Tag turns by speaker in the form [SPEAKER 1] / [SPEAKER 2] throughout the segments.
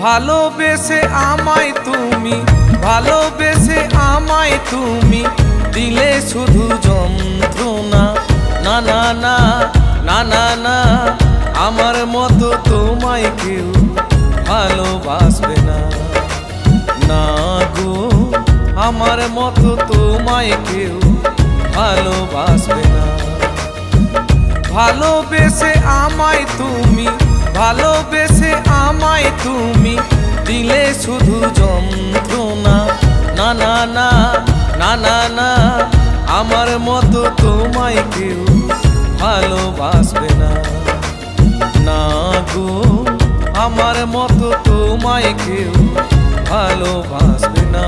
[SPEAKER 1] ভালোবেসে আমায় তুমি, ভালোবেসে আমায় তুমি দিলে শুধু যন্ত্রণা। না না না না না না, আমার মতো তোমায় কেউ ভালোবাসবে না। না গো, আমার মতো তোমায় কেউ ভালোবাসবে না। ভালোবেসে আমায় তুমি, ভালোবেসে আমায় তুমি দিলে শুধু যন্ত্রণা। না না না না না না, আমার মতো তোমায় কেউ ভালোবাসবে না। না গো, আমার মতো তোমায় কেউ ভালোবাসবে না।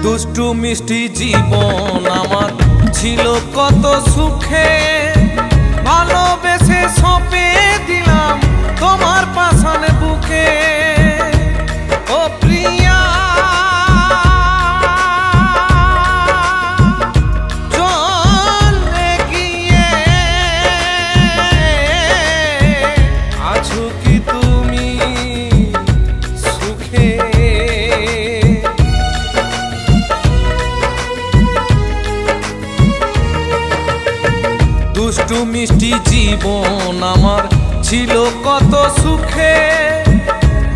[SPEAKER 1] দুষ্টু মিষ্টি জীবন আমার ছিল কত সুখে, ভালোবেসে সঁপে দিলাম তোমার পাষাণ বুকে। ও প্রিয়া, চলে গিয়ে আছো কি তুমি সুখে? দুষ্টু মিষ্টি জীবন আমার ছিল কত সুখে,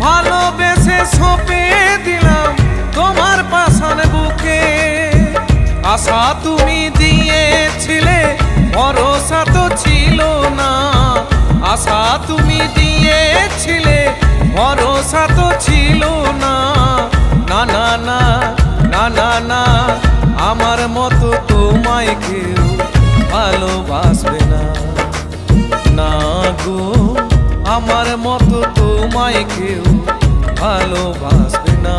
[SPEAKER 1] ভালোবেসে সঁপে দিলাম তোমার পাষাণ বুকে। আশা তুমি দিয়েছিলে, ভরসা তো ছিল না। আশা তুমি দিয়েছিলে, ভরসা তো ছিল না। না না না না না না, আমার মতো তোমায় কেউ ভালোবাসবে না। না গো, আমার মতো তোমায় কেউ ভালোবাসবে না।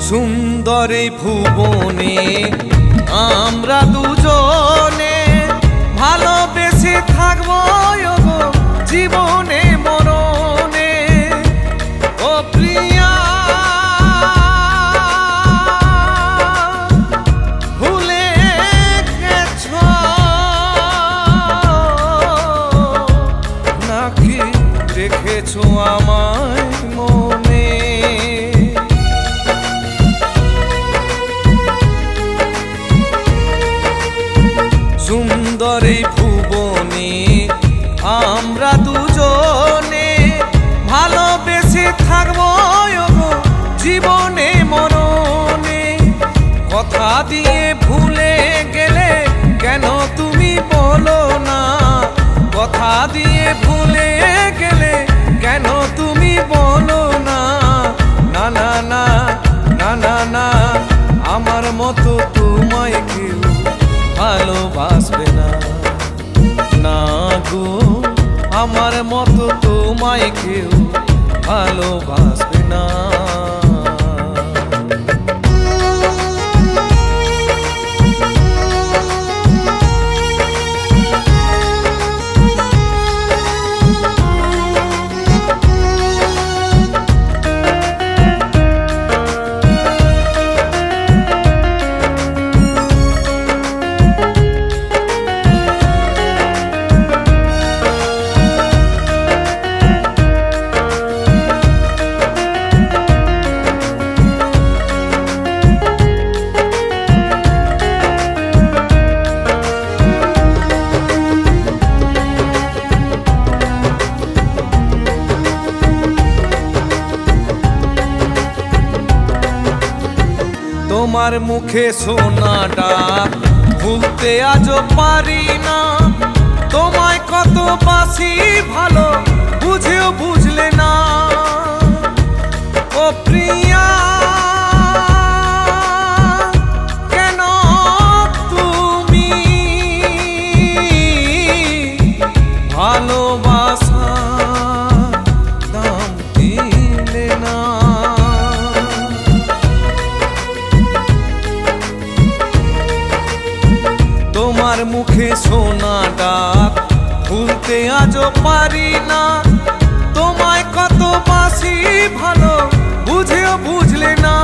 [SPEAKER 1] সুন্দর এই ভুবনে আমরা দুজনে ভালোবেসে থাকবো গো জীবনে মরণে। ও প্রিয়া, ভুলে গেছো নাকি রেখেছো আমায় মনে? সুন্দর এই ভুবনে আমরা দুজনে ভালোবেসে থাকবো গো জীবনে মরণে। কথা দিয়ে ভুলে গেলে কেন তুমি বলো না? কথা দিয়ে ভুলে গেলে কেন তুমি বলো না? না না না না না না, আমার মতো তোমায় কেউ ভালোবাসবে না। না গো, আমার মতো তোমায় কেউ ভালোবাসবে না। তোমার মুখে শোনা ডাক ভুলতে আজও পারি না। তোমায় কত বাসি ভালো বুঝেও বুঝলে না। ও প্রিয়া কেন তুমি ভালোবাসা দাম দিলে না। তোমার মুখে শোনা ডাক ভুলতে আজও পারি না। তোমায় কত বাসি ভালো বুঝেও বুঝলে না।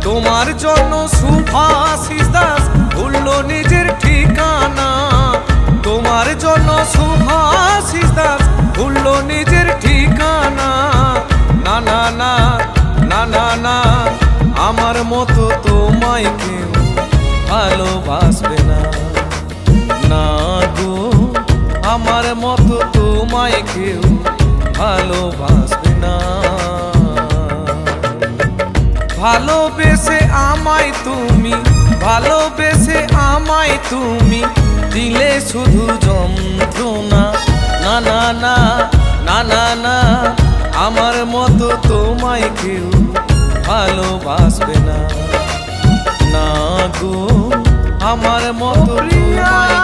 [SPEAKER 1] তোমার জন্য শুভাশিস দাস ভুললো নিজের ঠিকানা। তোমার জন্য শুভাশিস দাস ভুললো নিজের ঠিকানা। না না না না না না আমার মতো তোমায় কেউ ভালোবাসবে না। না গো আমার মতো তোমায় কেউ ভালোবাসবে না। ভালোবেসে আমায় তুমি, ভালোবেসে আমায় তুমি দিলে শুধু যন্ত্রণা। না না না না না না আমার মতো তোমায় কেউ ভালোবাসবে না। না গো আমার মতো তোমায়